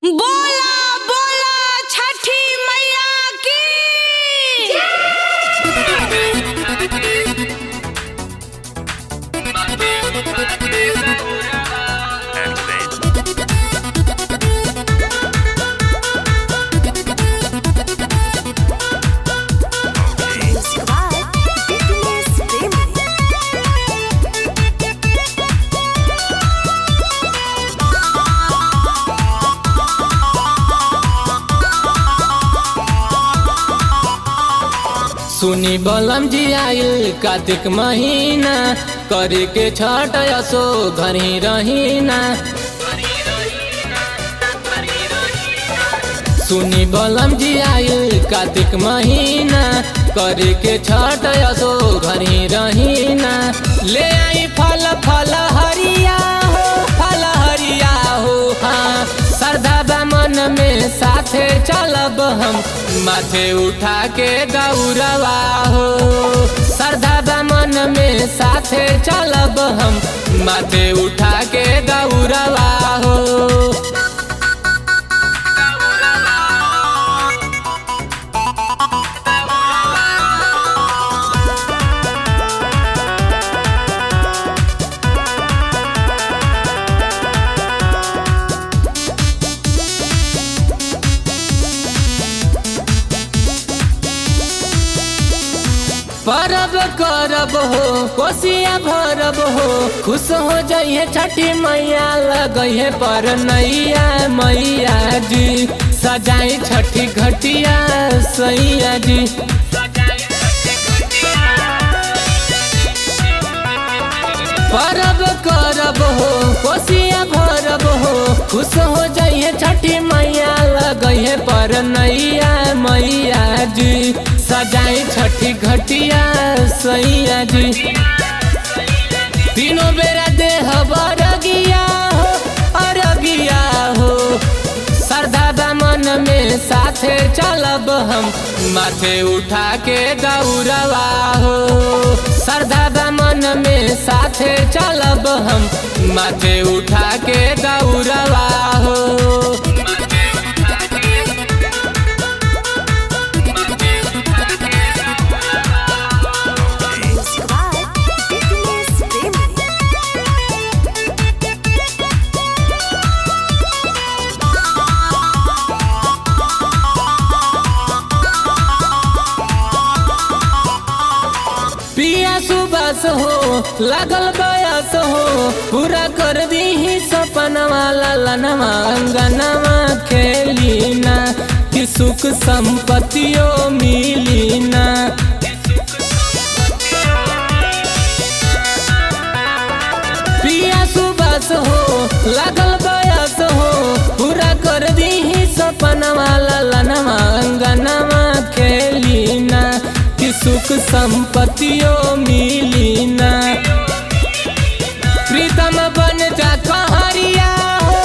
बोला बोला छठी मैया की सुनी बलम जी आइल कार्तिक महीना करे के छठ असो घर ही रहीना। सुनी बलम जी आइल कार्तिक महीना करे के छठ असो घर ही रहीना। ले आई फल फल हरिया हो, फल हरिया हो। हाँ श्रद्धा बा मन में साथे चलब हम, माथे उठा के दौड़वा हो। श्रद्धा बा मन में साथे चलब हम, माथे उठा के दौड़वा हो। परब करब हो, कोसिया भरब हो, खुश हो जाइए छठी मैया लगइए पर नैया मैया जी। सजाई छठी घटिया सैया जी। परब करब हो, कोसिया भरब हो, खुश हो जाइए छठी मैया लगइए पर नैया मैया जी। सजाई छठी घटिया सैया जी। तीनों बेरा देह अरगिया हो, अरगिया हो। श्रद्धा बा मन में साथे चलब हम, माथे उठा के दौड़वा हो। श्रद्धा बा मन में साथे चलब हम, माथे उठा के दौड़वा हो। पिया सुबस हो लागल बयस हो, पूरा कर दी सपनवा ललनवा अंगनवा खेलीना। कि सुख संपत्तियों मिलीना। पिया सुबस हो लागल बयस हो, पूरा कर दी सपनवा ललनवा अंगनवा खेलीना। कि सुख संपत्तियों मिलीना। प्रीतम बन जा कहरिया हो,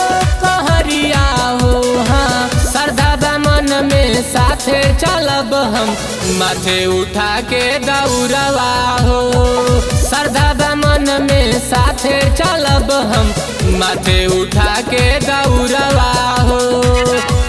कहरिया हो। हाँ श्रद्धा बा मन में साथे चलब हम, माथे उठा के दौड़वा हो। श्रद्धा बा मन में साथे चलब हम, माथे उठा के दौड़वा हो।